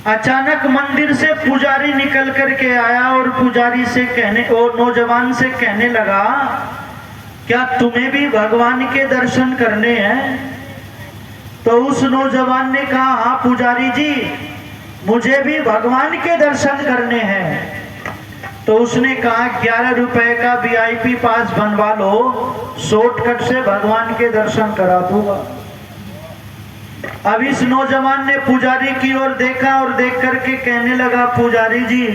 अचानक मंदिर से पुजारी निकल करके आया और पुजारी से और नौजवान से कहने लगा, क्या तुम्हें भी भगवान के दर्शन करने हैं? तो उस नौजवान ने कहा, हाँ पुजारी जी, मुझे भी भगवान के दर्शन करने हैं। तो उसने कहा, 11 रुपए का VIP पास बनवा लो, शॉर्टकट से भगवान के दर्शन करा दूंगा। अब इस नौजवान ने पुजारी की ओर देखा और देख करके कहने लगा, पुजारी जी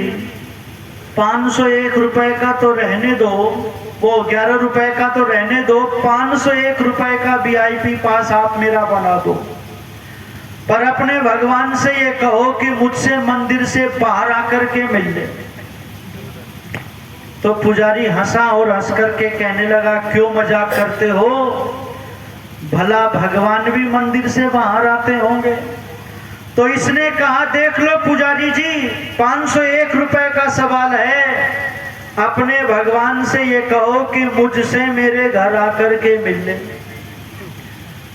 501 रुपए का तो रहने दो, वो 11 रुपए का तो रहने दो, 501 रुपए का VIP पास आप मेरा बना दो, पर अपने भगवान से ये कहो कि मुझसे मंदिर से बाहर आकर के मिल ले। तो पुजारी हंसा और हंस करके कहने लगा, क्यों मजाक करते हो? भला भगवान भी मंदिर से बाहर आते होंगे। तो इसने कहा, देख लो पुजारी जी, 501 रुपए का सवाल है, अपने भगवान से ये कहो कि मुझसे मेरे घर आकर के मिल ले।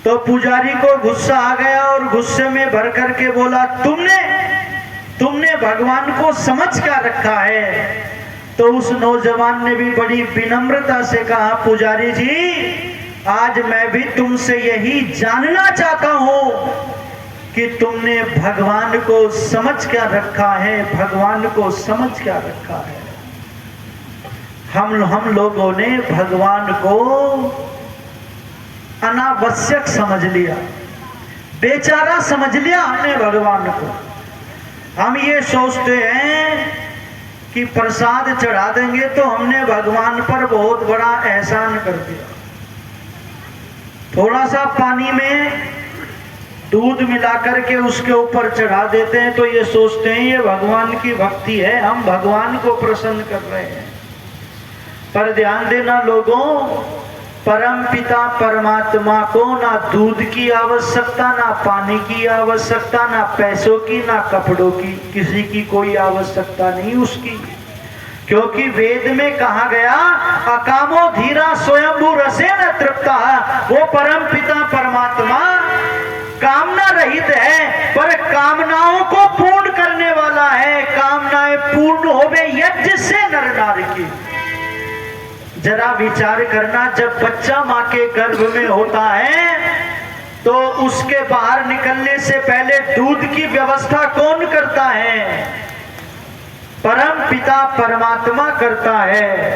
तो पुजारी को गुस्सा आ गया और गुस्से में भर करके बोला, तुमने भगवान को समझ क्या रखा है? तो उस नौजवान ने भी बड़ी विनम्रता से कहा, पुजारी जी आज मैं भी तुमसे यही जानना चाहता हूं कि तुमने भगवान को समझ क्या रखा है, भगवान को समझ क्या रखा है। हम लोगों ने भगवान को अनावश्यक समझ लिया, बेचारा समझ लिया हमने भगवान को। हम ये सोचते हैं कि प्रसाद चढ़ा देंगे तो हमने भगवान पर बहुत बड़ा एहसान कर दिया। थोड़ा सा पानी में दूध मिला करके उसके ऊपर चढ़ा देते हैं तो ये सोचते हैं ये भगवान की भक्ति है, हम भगवान को प्रसन्न कर रहे हैं। पर ध्यान देना लोगों, परम पिता परमात्मा को ना दूध की आवश्यकता, ना पानी की आवश्यकता, ना पैसों की, ना कपड़ों की, किसी की कोई आवश्यकता नहीं उसकी। क्योंकि वेद में कहा गया, अकामो धीरा स्वयंभू रसेन तृप्ता, वो परम पिता परमात्मा कामना रहित है पर कामनाओं को पूर्ण करने वाला है। कामनाएं पूर्ण होवे यज्ञ से नर नारी की। जरा विचार करना, जब बच्चा माँ के गर्भ में होता है तो उसके बाहर निकलने से पहले दूध की व्यवस्था कौन करता है? परम पिता परमात्मा करता है।